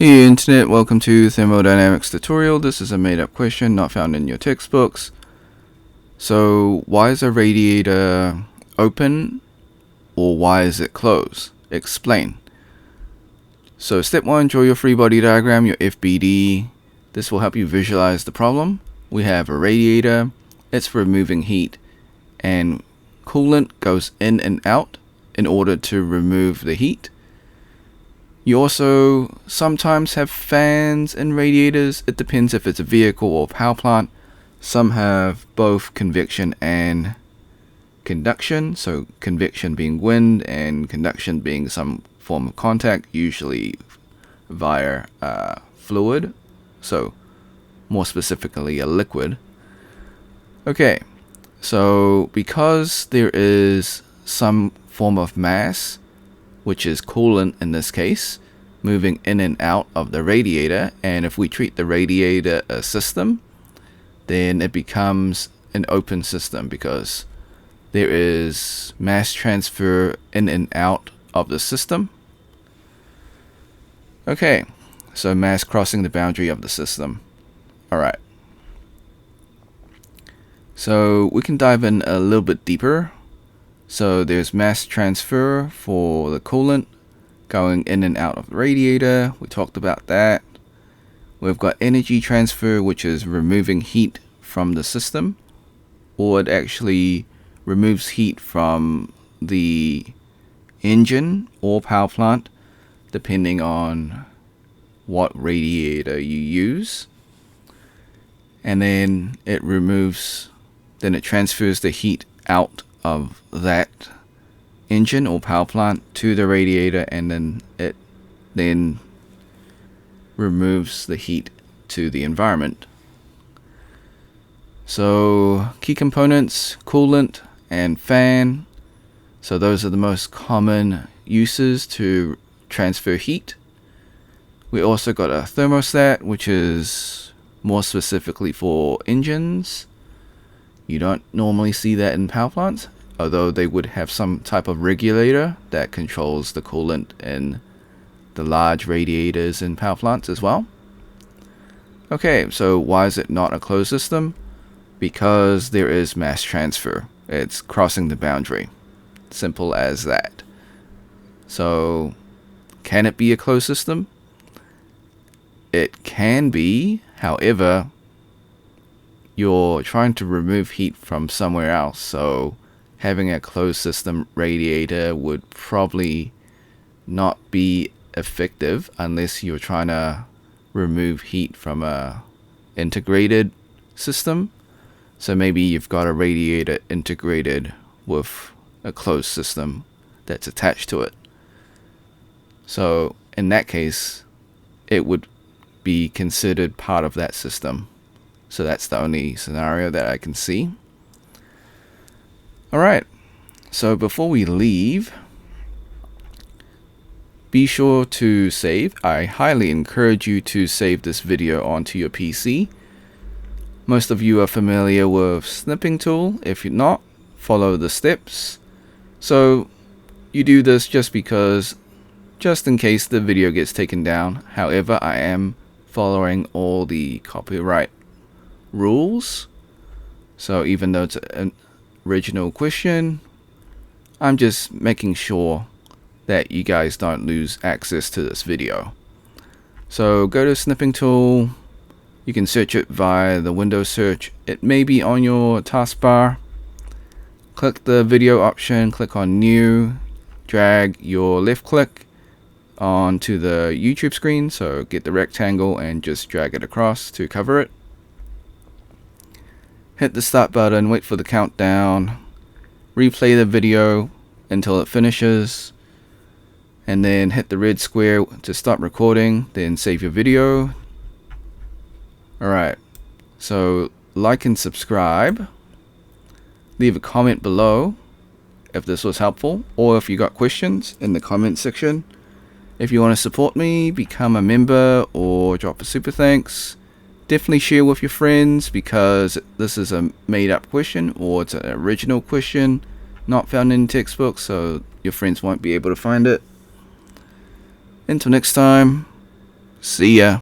Hey Internet, welcome to Thermodynamics tutorial. This is a made-up question not found in your textbooks. So, why is a radiator open or why is it closed? Explain. So step 1, draw your free body diagram, your FBD. This will help you visualize the problem. We have a radiator, it's for removing heat, and coolant goes in and out in order to remove the heat. You also sometimes have fans and radiators. It depends if it's a vehicle or power plant. Some have both convection and conduction. So convection being wind and conduction being some form of contact, usually via fluid. So more specifically a liquid. Okay, so because there is some form of mass, which is coolant in this case, moving in and out of the radiator, and if we treat the radiator a system, then it becomes an open system because there is mass transfer in and out of the system. Okay, so mass crossing the boundary of the system. Alright, so we can dive in a little bit deeper. So there's mass transfer for the coolant going in and out of the radiator. We talked about that. We've got energy transfer, which is removing heat from the system, or it actually removes heat from the engine or power plant, depending on what radiator you use. And then it transfers the heat out of that engine or power plant to the radiator, and then it removes the heat to the environment. So key components: coolant and fan. So those are the most common uses to transfer heat. We also got a thermostat, which is more specifically for engines. You don't normally see that in power plants, although they would have some type of regulator that controls the coolant in the large radiators in power plants as well. Okay, so why is it not a closed system? Because there is mass transfer. It's crossing the boundary. Simple as that. So, can it be a closed system? It can be, however, you're trying to remove heat from somewhere else, so having a closed system radiator would probably not be effective unless you're trying to remove heat from a integrated system. So maybe you've got a radiator integrated with a closed system that's attached to it. So in that case, it would be considered part of that system. So that's the only scenario that I can see. Alright, so before we leave, be sure to save. I highly encourage you to save this video onto your PC. Most of you are familiar with snipping tool. If you're not, follow the steps. So you do this just in case the video gets taken down. However, I am following all the copyright rules. So even though it's an original question, I'm just making sure that you guys don't lose access to this video. So go to snipping tool. You can search it via the Windows search. It may be on your taskbar. Click the video option, click on new, drag your left click onto the YouTube screen. So get the rectangle and just drag it across to cover it. Hit the start button, wait for the countdown, replay the video until it finishes, and then hit the red square to stop recording, then save your video. Alright, so like and subscribe, leave a comment below if this was helpful, or if you got questions in the comment section. If you want to support me, become a member or drop a super thanks. Definitely share with your friends because this is a made up question, or it's an original question not found in textbooks, so your friends won't be able to find it. Until next time, See ya.